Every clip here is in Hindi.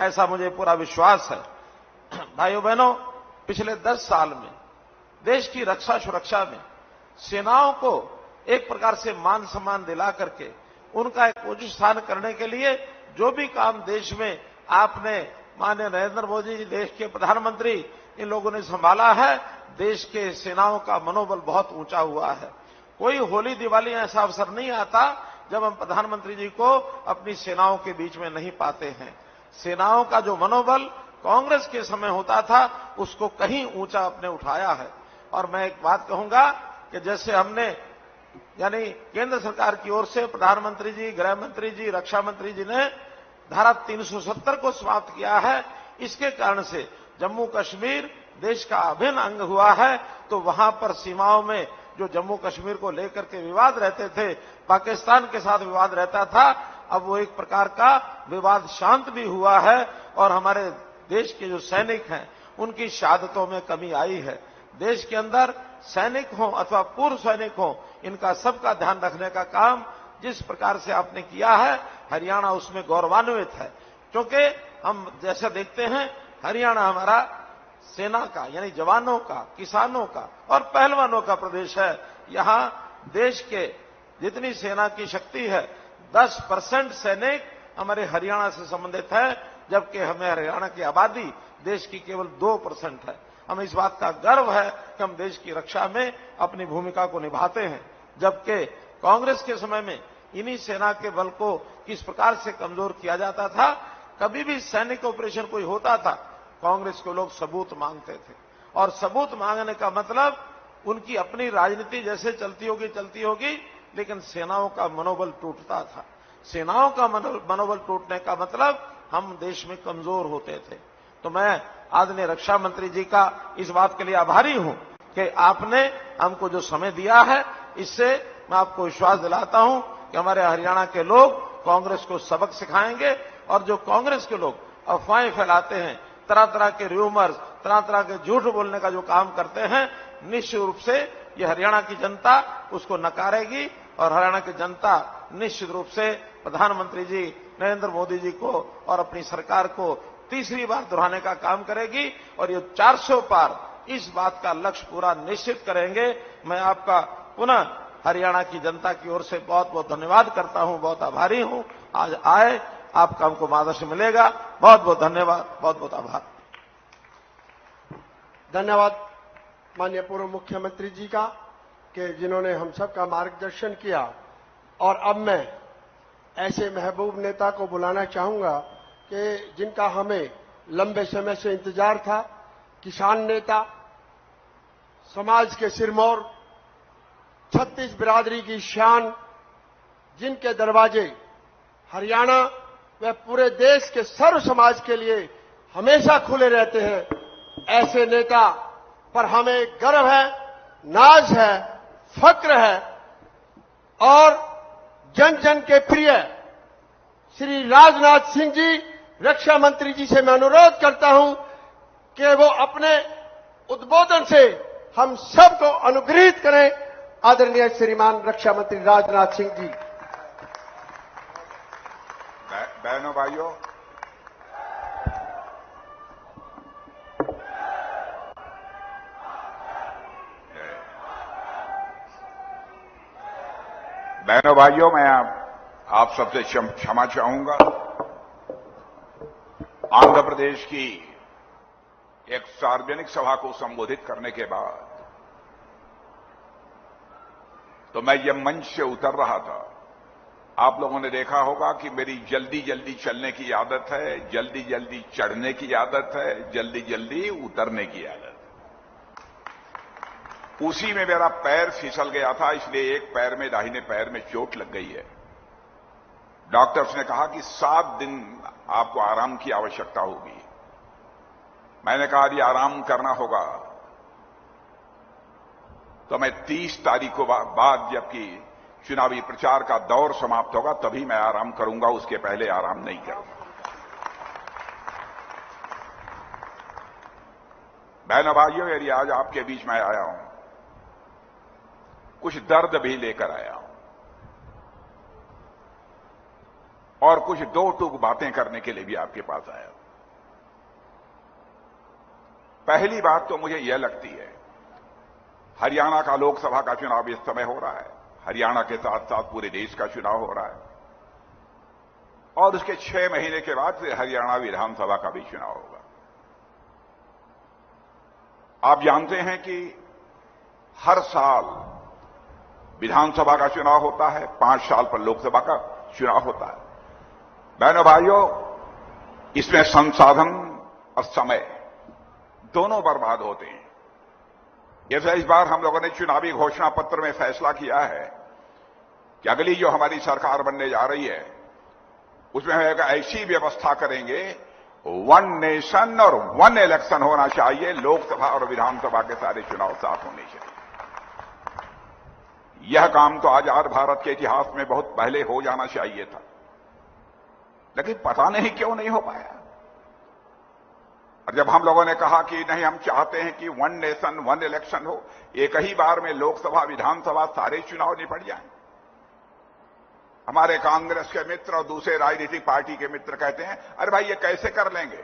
ऐसा मुझे पूरा विश्वास है। भाइयों बहनों, पिछले 10 साल में देश की रक्षा सुरक्षा में सेनाओं को एक प्रकार से मान सम्मान दिला करके उनका एक उच्च स्थान करने के लिए जो भी काम देश में आपने माननीय नरेंद्र मोदी जी देश के प्रधानमंत्री इन लोगों ने संभाला है, देश के सेनाओं का मनोबल बहुत ऊंचा हुआ है। कोई होली दिवाली ऐसा अवसर नहीं आता जब हम प्रधानमंत्री जी को अपनी सेनाओं के बीच में नहीं पाते हैं। सेनाओं का जो मनोबल कांग्रेस के समय होता था उसको कहीं ऊंचा आपने उठाया है। और मैं एक बात कहूंगा कि जैसे हमने यानी केंद्र सरकार की ओर से प्रधानमंत्री जी, गृह मंत्री जी, रक्षा मंत्री जी ने धारा 370 को समाप्त किया है, इसके कारण से जम्मू कश्मीर देश का अभिन्न अंग हुआ है। तो वहां पर सीमाओं में जो जम्मू कश्मीर को लेकर के विवाद रहते थे, पाकिस्तान के साथ विवाद रहता था, अब वो एक प्रकार का विवाद शांत भी हुआ है और हमारे देश के जो सैनिक हैं उनकी शहादतों में कमी आई है। देश के अंदर सैनिक हों अथवा पूर्व सैनिक हों, इनका सबका ध्यान रखने का काम जिस प्रकार से आपने किया है, हरियाणा उसमें गौरवान्वित है। क्योंकि हम जैसा देखते हैं हरियाणा हमारा सेना का यानी जवानों का, किसानों का और पहलवानों का प्रदेश है। यहां देश के जितनी सेना की शक्ति है 10% सैनिक हमारे हरियाणा से संबंधित है, जबकि हमें हरियाणा की आबादी देश की केवल 2% है। हमें इस बात का गर्व है कि हम देश की रक्षा में अपनी भूमिका को निभाते हैं। जबकि कांग्रेस के समय में इन्हीं सेना के बल को किस प्रकार से कमजोर किया जाता था, कभी भी सैनिक ऑपरेशन कोई होता था कांग्रेस के लोग सबूत मांगते थे। और सबूत मांगने का मतलब उनकी अपनी राजनीति जैसे चलती होगी, लेकिन सेनाओं का मनोबल टूटता था। सेनाओं का मनोबल टूटने का मतलब हम देश में कमजोर होते थे। तो मैं आदरणीय रक्षा मंत्री जी का इस बात के लिए आभारी हूं कि आपने हमको जो समय दिया है, इससे मैं आपको विश्वास दिलाता हूं कि हमारे हरियाणा के लोग कांग्रेस को सबक सिखाएंगे। और जो कांग्रेस के लोग अफवाहें फैलाते हैं, तरह तरह के र्यूमर्स, तरह तरह के झूठ बोलने का जो काम करते हैं, निश्चित रूप से ये हरियाणा की जनता उसको नकारेगी और हरियाणा की जनता निश्चित रूप से प्रधानमंत्री जी नरेंद्र मोदी जी को और अपनी सरकार को तीसरी बार दोहराने का काम करेगी और ये 400 पार इस बात का लक्ष्य पूरा निश्चित करेंगे। मैं आपका पुनः हरियाणा की जनता की ओर से बहुत बहुत धन्यवाद करता हूं, बहुत आभारी हूं। आज आए, आपका हमको मार्गदर्शन मिलेगा। बहुत बहुत धन्यवाद, बहुत बहुत आभार। धन्यवाद माननीय पूर्व मुख्यमंत्री जी का कि जिन्होंने हम सब का मार्गदर्शन किया। और अब मैं ऐसे महबूब नेता को बुलाना चाहूंगा कि जिनका हमें लंबे समय से इंतजार था, किसान नेता, समाज के सिरमौर, 36 बिरादरी की शान, जिनके दरवाजे हरियाणा व पूरे देश के सर्व समाज के लिए हमेशा खुले रहते हैं, ऐसे नेता पर हमें गर्व है, नाज है, फक्र है। और जन जन के प्रिय श्री राजनाथ सिंह जी, रक्षा मंत्री जी से मैं अनुरोध करता हूं कि वो अपने उद्बोधन से हम सबको अनुग्रहित करें। आदरणीय श्रीमान रक्षा मंत्री राजनाथ सिंह जी। बहनों भाइयों, मैं आप सबसे क्षमा चाहूंगा। आंध्र प्रदेश की एक सार्वजनिक सभा को संबोधित करने के बाद तो मैं ये मंच से उतर रहा था। आप लोगों ने देखा होगा कि मेरी जल्दी जल्दी चलने की आदत है, जल्दी जल्दी चढ़ने की आदत है, जल्दी जल्दी उतरने की आदत है। उसी में मेरा पैर फिसल गया था, इसलिए एक पैर में, दाहिने पैर में चोट लग गई है। डॉक्टर्स ने कहा कि 7 दिन आपको आराम की आवश्यकता होगी। मैंने कहा यदि आराम करना होगा तो मैं 30 तारीख को बाद, जबकि चुनावी प्रचार का दौर समाप्त होगा, तभी मैं आराम करूंगा, उसके पहले आराम नहीं करूंगा। बहनों भाइयों, यदि आज आपके बीच में आया हूं, कुछ दर्द भी लेकर आया हूं और कुछ दो टूक बातें करने के लिए भी आपके पास आया हूं। पहली बात तो मुझे यह लगती है, हरियाणा का लोकसभा का चुनाव इस समय हो रहा है, हरियाणा के साथ साथ पूरे देश का चुनाव हो रहा है, और उसके 6 महीने के बाद फिर हरियाणा विधानसभा का भी चुनाव होगा। आप जानते हैं कि हर साल विधानसभा का चुनाव होता है, 5 साल पर लोकसभा का चुनाव होता है। बहनों भाइयों, इसमें संसाधन और समय दोनों बर्बाद होते हैं। जैसे इस बार हम लोगों ने चुनावी घोषणा पत्र में फैसला किया है कि अगली जो हमारी सरकार बनने जा रही है उसमें हम एक ऐसी व्यवस्था करेंगे, 1 नेशन और 1 इलेक्शन होना चाहिए, लोकसभा और विधानसभा के सारे चुनाव साथ होने चाहिए। यह काम तो आजाद भारत के इतिहास में बहुत पहले हो जाना चाहिए था, लेकिन पता नहीं क्यों नहीं हो पाया। और जब हम लोगों ने कहा कि नहीं, हम चाहते हैं कि 1 नेशन 1 इलेक्शन हो, एक ही बार में लोकसभा विधानसभा सारे चुनाव निपट जाएं, हमारे कांग्रेस के मित्र और दूसरे राजनीतिक पार्टी के मित्र कहते हैं, अरे भाई ये कैसे कर लेंगे?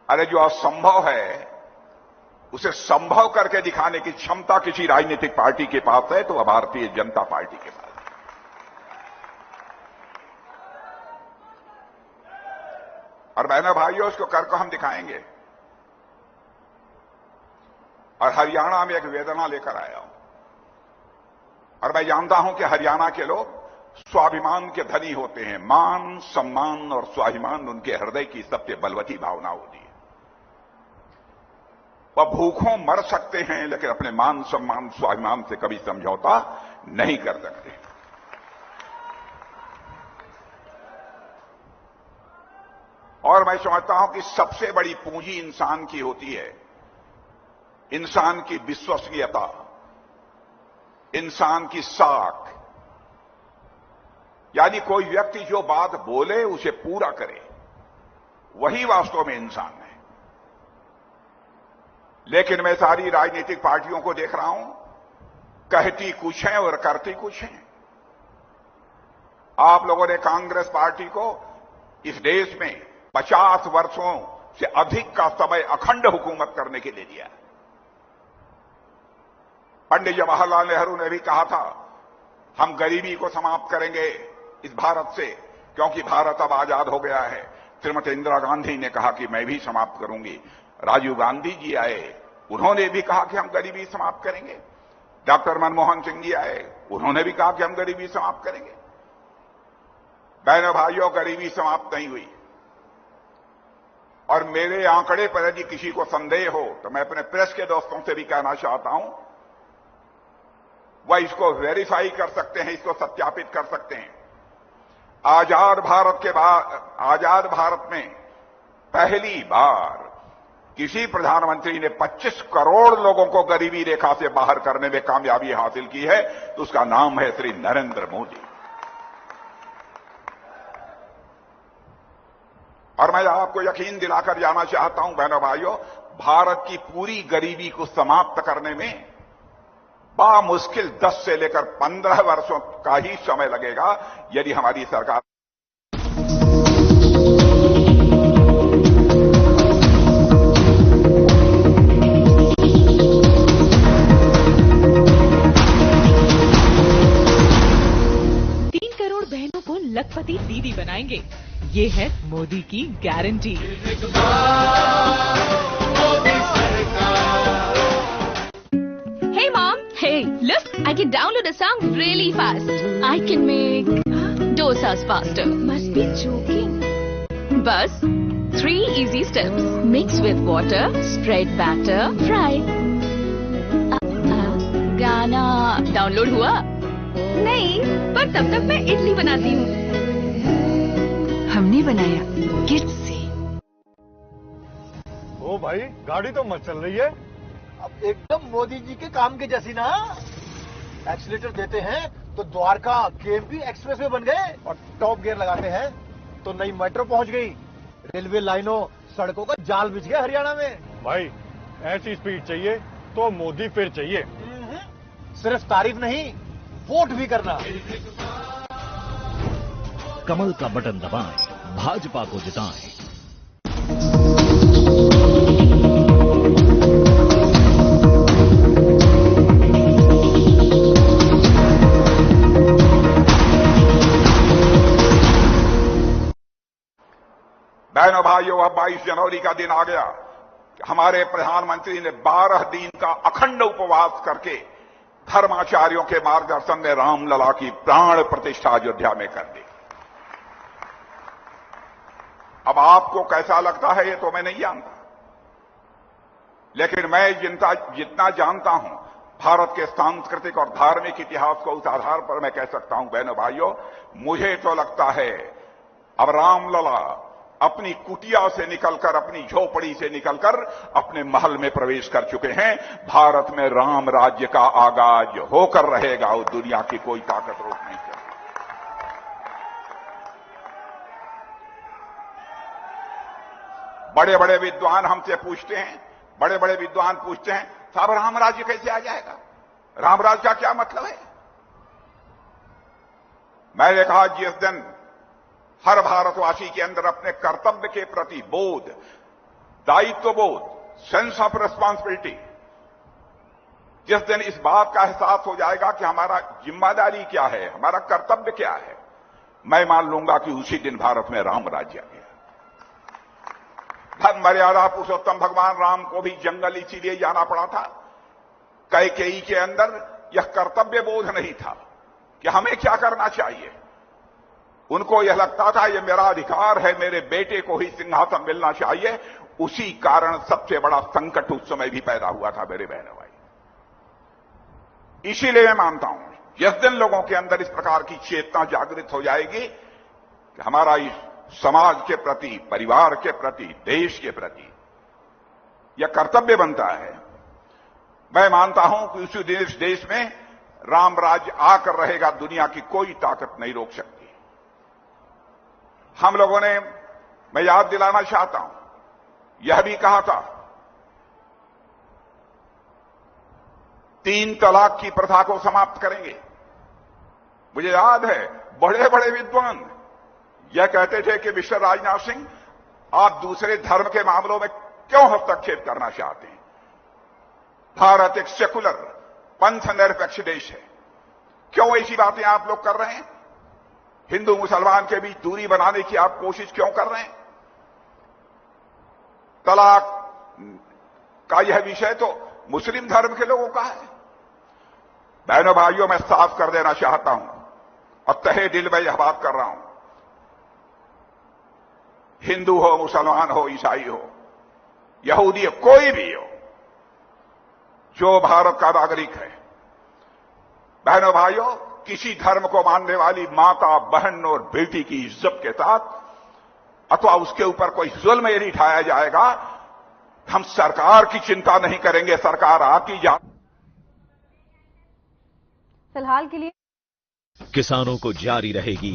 अरे जो असंभव है उसे संभव करके दिखाने की क्षमता किसी राजनीतिक पार्टी के पास है तो वह भारतीय जनता पार्टी के पास है। और बहनों भाइयों, उसको कर को हम दिखाएंगे। और हरियाणा में एक वेदना लेकर आया हूं, और मैं जानता हूं कि हरियाणा के लोग स्वाभिमान के धनी होते हैं। मान, सम्मान और स्वाभिमान उनके हृदय की सबसे बलवती भावना होती है। वह भूखों मर सकते हैं लेकिन अपने मान, सम्मान, स्वाभिमान से कभी समझौता नहीं कर सकते। और मैं समझता हूं कि सबसे बड़ी पूंजी इंसान की होती है, इंसान की विश्वसनीयता, इंसान की साख। यानी कोई व्यक्ति जो बात बोले उसे पूरा करे, वही वास्तव में इंसान है। लेकिन मैं सारी राजनीतिक पार्टियों को देख रहा हूं, कहती कुछ है और करती कुछ है। आप लोगों ने कांग्रेस पार्टी को इस देश में 50 वर्षों से अधिक का समय अखंड हुकूमत करने के लिए दिया। पंडित जवाहरलाल नेहरू ने भी कहा था, हम गरीबी को समाप्त करेंगे इस भारत से, क्योंकि भारत अब आजाद हो गया है। श्रीमती इंदिरा गांधी ने कहा कि मैं भी समाप्त करूंगी। राजीव गांधी जी आए, उन्होंने भी कहा कि हम गरीबी समाप्त करेंगे। डॉक्टर मनमोहन सिंह जी आए, उन्होंने भी कहा कि हम गरीबी समाप्त करेंगे। बहनों भाइयों, गरीबी समाप्त नहीं हुई। और मेरे आंकड़े पर यदि किसी को संदेह हो तो मैं अपने प्रेस के दोस्तों से भी कहना चाहता हूं, वह इसको वेरीफाई कर सकते हैं, इसको सत्यापित कर सकते हैं। आजाद भारत के बाद, आजाद भारत में पहली बार किसी प्रधानमंत्री ने 25 करोड़ लोगों को गरीबी रेखा से बाहर करने में कामयाबी हासिल की है, तो उसका नाम है श्री नरेंद्र मोदी। और मैं आपको यकीन दिलाकर जाना चाहता हूं बहनों भाइयों, भारत की पूरी गरीबी को समाप्त करने में बामुश्किल 10 से लेकर 15 वर्षों का ही समय लगेगा, यदि हमारी सरकार लखपति दीदी बनाएंगे। ये है मोदी की guarantee. Hey mom, hey, look, I can download a song really fast. I can make dosas faster. Must be joking. Bus, 3 easy steps. Mix with water, spread batter, fry. गाना डाउनलोड हुआ? नहीं, पर तब तक मैं इडली बनाती हूँ। हमने बनाया किड्स से। ओ भाई, गाड़ी तो मत चल रही है। अब एकदम मोदी जी के काम के जैसी ना। एक्सीलेटर देते हैं तो द्वारका केएमपी एक्सप्रेस वे बन गए, और टॉप गियर लगाते हैं तो नई मेट्रो पहुंच गई। रेलवे लाइनों, सड़कों का जाल बिछ गया हरियाणा में। भाई, ऐसी स्पीड चाहिए तो मोदी फिर चाहिए। सिर्फ तारीफ नहीं, वोट भी करना। कमल का बटन दबाएं, भाजपा को जिताएं। 22 जनवरी का दिन आ गया, हमारे प्रधानमंत्री ने 12 दिन का अखंड उपवास करके धर्माचार्यों के मार्गदर्शन में रामलला की प्राण प्रतिष्ठा अयोध्या में कर दी। अब आपको कैसा लगता है ये तो मैं नहीं जानता, लेकिन मैं जितना जानता हूं भारत के सांस्कृतिक और धार्मिक इतिहास को, उस आधार पर मैं कह सकता हूं बहनों भाइयों, मुझे तो लगता है अब रामलला अपनी कुटिया से निकलकर, अपनी झोपड़ी से निकलकर अपने महल में प्रवेश कर चुके हैं। भारत में राम राज्य का आगाज होकर रहेगा और दुनिया की कोई ताकत रोक नहीं सकती। बड़े बड़े विद्वान हमसे पूछते हैं, बड़े बड़े विद्वान पूछते हैं, साहब राम राज्य कैसे आ जाएगा, राम राज्य का क्या मतलब है? मैंने कहा जिस दिन हर भारतवासी के अंदर अपने कर्तव्य के प्रति बोध, दायित्व बोध, सेंस ऑफ रिस्पांसिबिलिटी, जिस दिन इस बात का एहसास हो जाएगा कि हमारा जिम्मेदारी क्या है, हमारा कर्तव्य क्या है, मैं मान लूंगा कि उसी दिन भारत में राम राज्य आ गया। धर्म मर्यादा पुरुषोत्तम भगवान राम को भी जंगल इसीलिए जाना पड़ा था, कैकेयी के अंदर यह कर्तव्य बोध नहीं था कि हमें क्या करना चाहिए। उनको यह लगता था ये मेरा अधिकार है, मेरे बेटे को ही सिंहासन मिलना चाहिए। उसी कारण सबसे बड़ा संकट उस समय भी पैदा हुआ था मेरे बहनों भाई। इसीलिए मैं मानता हूं जिस दिन लोगों के अंदर इस प्रकार की चेतना जागृत हो जाएगी कि हमारा इस समाज के प्रति, परिवार के प्रति, देश के प्रति यह कर्तव्य बनता है, मैं मानता हूं कि उसी दिन इस देश में राम राज्य आकर रहेगा, दुनिया की कोई ताकत नहीं रोक सकती। हम लोगों ने, मैं याद दिलाना चाहता हूं, यह भी कहा था 3 तलाक की प्रथा को समाप्त करेंगे। मुझे याद है बड़े बड़े विद्वान यह कहते थे कि मिस्टर राजनाथ सिंह, आप दूसरे धर्म के मामलों में क्यों हस्तक्षेप करना चाहते हैं? भारत एक सेकुलर, पंथ निरपेक्ष देश है, क्यों ऐसी बातें आप लोग कर रहे हैं? हिंदू मुसलमान के बीच दूरी बनाने की आप कोशिश क्यों कर रहे हैं? तलाक का यह विषय तो मुस्लिम धर्म के लोगों का है। बहनों भाइयों, मैं साफ कर देना चाहता हूं और तहे दिल में यह बात कर रहा हूं, हिंदू हो, मुसलमान हो, ईसाई हो, यहूदी हो, कोई भी हो, जो भारत का नागरिक है, बहनों भाइयों, किसी धर्म को मानने वाली माता, बहन और बेटी की इज्जत के साथ अथवा उसके ऊपर कोई जुल्म यदि ढाया जाएगा, हम सरकार की चिंता नहीं करेंगे, सरकार आपकी जा। फिलहाल के लिए किसानों को जारी रहेगी